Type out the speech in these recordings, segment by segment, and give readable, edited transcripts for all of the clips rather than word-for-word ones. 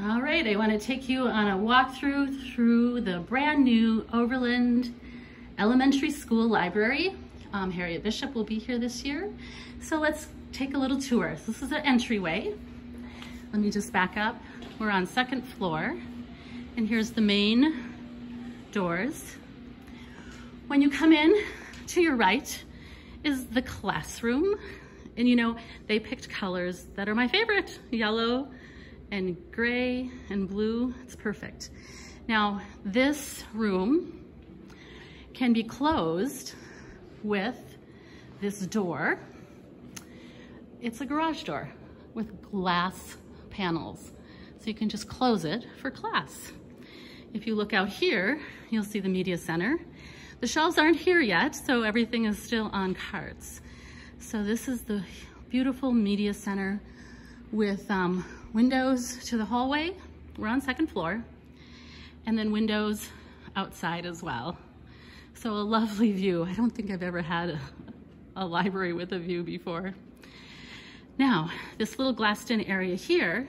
All right, I want to take you on a walkthrough through the brand new Overland Elementary School Library. Harriet Bishop will be here this year. So let's take a little tour. This is the entryway. Let me just back up. We're on second floor, and here's the main doors. When you come in, to your right is the classroom. And you know, they picked colors that are my favorite, yellow and gray and blue. It's perfect. Now, this room can be closed with this door. It's a garage door with glass panels. So you can just close it for class. If you look out here, you'll see the media center. The shelves aren't here yet, so everything is still on carts. So this is the beautiful media center with windows to the hallway. We're on second floor, and then windows outside as well. So a lovely view. I don't think I've ever had a library with a view before. Now, this little glassed-in area here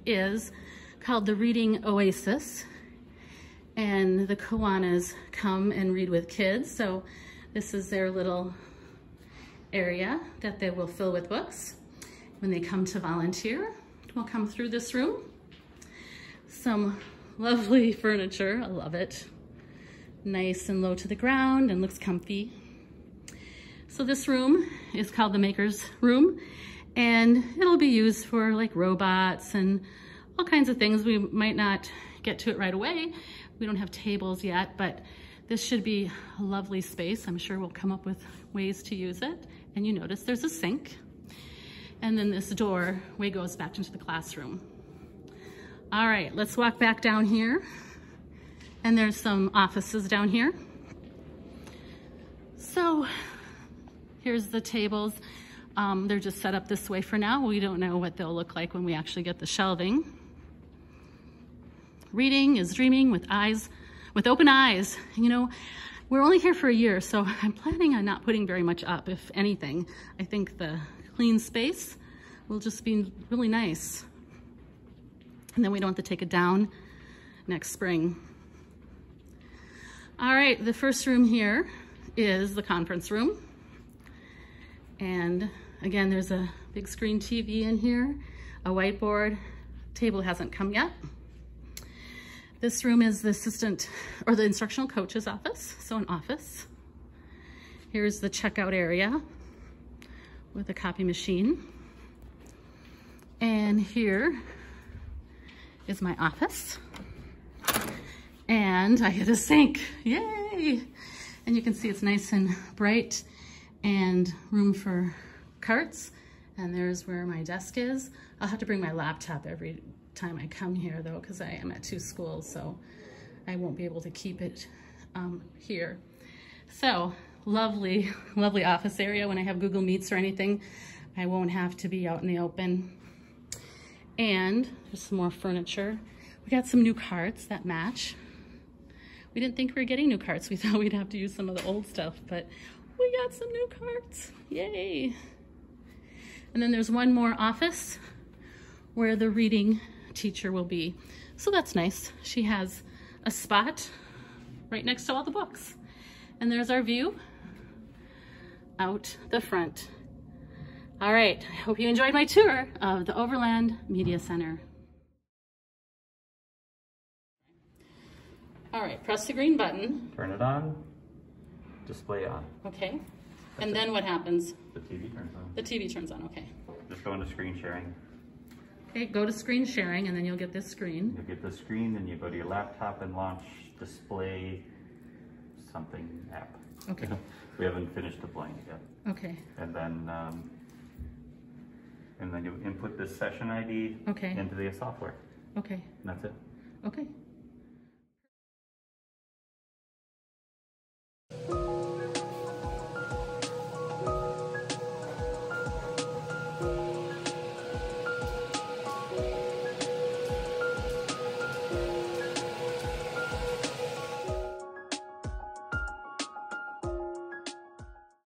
is called the Reading Oasis, and the Kiwanis come and read with kids. So this is their little area that they will fill with books when they come to volunteer. We'll come through this room. Some lovely furniture, I love it. Nice and low to the ground and looks comfy. So this room is called the Maker's Room, and it'll be used for like robots and all kinds of things. We might not get to it right away. We don't have tables yet, but this should be a lovely space. I'm sure we'll come up with ways to use it. And you notice there's a sink. And then this doorway goes back into the classroom. All right, let's walk back down here. And there's some offices down here. So here's the tables. They're just set up this way for now. We don't know what they'll look like when we actually get the shelving. Reading is dreaming with open eyes. You know, we're only here for a year, so I'm planning on not putting very much up, if anything. I think the clean space will just be really nice. And then we don't have to take it down next spring. All right, the first room here is the conference room. And again, there's a big screen TV in here, a whiteboard. Table hasn't come yet. This room is the assistant or the instructional coach's office, so an office. Here's the checkout area with a copy machine. And here is my office. And I hit a sink, yay! And you can see it's nice and bright and room for carts. And there's where my desk is. I'll have to bring my laptop every time I come here though, because I am at two schools, so I won't be able to keep it here. So lovely, lovely office area. When I have Google Meets or anything, I won't have to be out in the open. And there's some more furniture. We got some new carts that match. We didn't think we were getting new carts. We thought we'd have to use some of the old stuff, but we got some new carts, yay. And then there's one more office where the reading teacher will be. So that's nice. She has a spot right next to all the books. And there's our view out the front. All right, I hope you enjoyed my tour of the Overland Media Center. All right, press the green button. Turn it on, display on. Okay, and then what happens? The TV turns on. The TV turns on, okay. Just go into screen sharing. Okay, go to screen sharing and then you'll get this screen. You get the screen, then you go to your laptop and launch display something app. Okay. We haven't finished deploying it yet. Okay. And then you input this session ID okay. into the software. Okay. And that's it. Okay.